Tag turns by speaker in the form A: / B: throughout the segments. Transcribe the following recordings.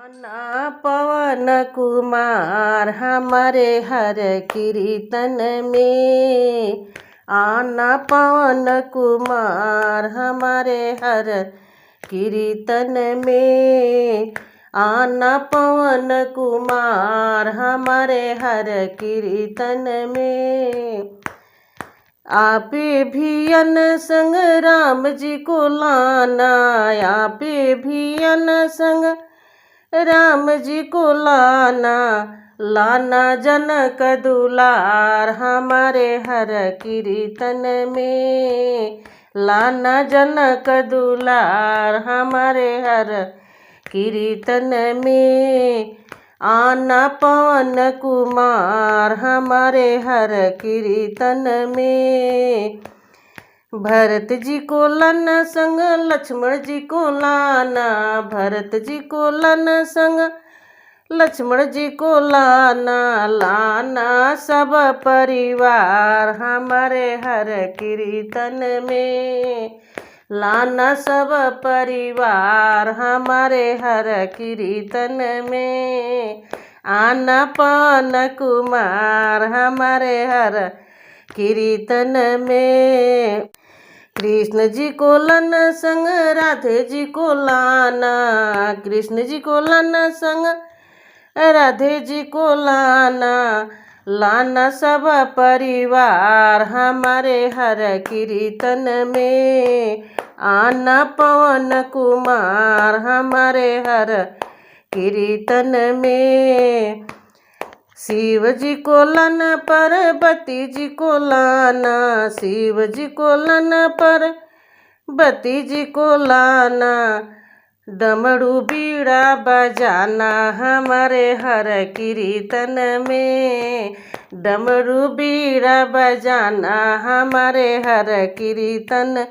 A: आना पवन कुमार हमारे हर कीर्तन में। आना पवन कुमार हमारे हर कीर्तन में। आना पवन कुमार हमारे हर कीर्तन में। आपे भी अनसंग राम जी को लाना। आपे भी अनसंग राम जी को लाना। लाना जनक दुलार हमारे हर कीर्तन में। लाना जनक दुलार हमारे हर कीर्तन में। आना पवन कुमार हमारे हर कीर्तन में। भरत जी को लाना संग लक्ष्मण जी को लाना। भरत जी को लाना संग लक्ष्मण जी को लाना। लाना सब परिवार हमारे हर कीर्तन में। लाना सब परिवार हमारे हर कीर्तन में। आना पवन कुमार हमारे हर कीर्तन में। कृष्ण जी को लाना संग राधे जी को लाना। कृष्ण जी को लाना संग राधे जी को लाना। लाना सब परिवार हमारे हर कीर्तन में। आना पवन कुमार हमारे हर कीर्तन में। शिव जी को लाना पार्वती जी को लाना। शिव जी को लाना पार्वती जी को लाना। डमरू बीड़ा बजाना हमारे हर कीर्तन में। डमरू बीड़ा बजाना हमारे हर कीर्तन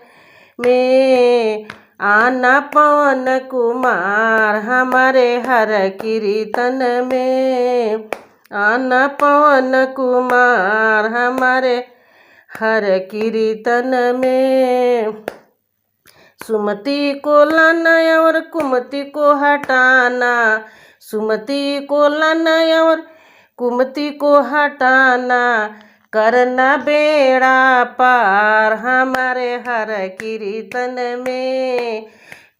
A: में। आना पवन कुमार हमारे हर कीर्तन में। आना पवन कुमार हमारे हर कीर्तन में। सुमति को लाना और कुमति को हटाना। सुमति को लाना और कुमति को हटाना। करना बेड़ा पार हमारे हर कीर्तन में।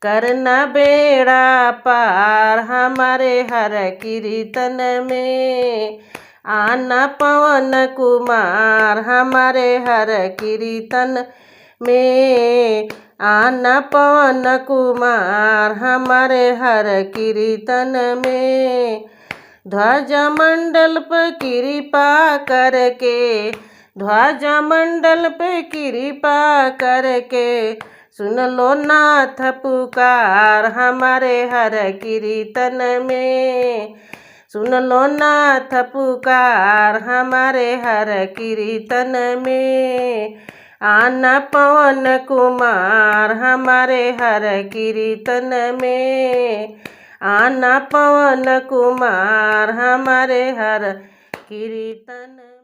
A: करना बेड़ा पार हमारे हर कीर्तन में। आना पवन कुमार हमारे हर कीर्तन में। आना पवन कुमार हमारे हर कीर्तन में। ध्वजा मंडल पर कृपा करके। ध्वजा मंडल पे कृपा करके। सुन लो नाथ पुकार हमारे हर कीर्तन में। सुन लो नाथ पुकार हमारे हर कीर्तन में। आना पवन कुमार हमारे हर कीर्तन में। आना पवन कुमार हमारे हर कीर्तन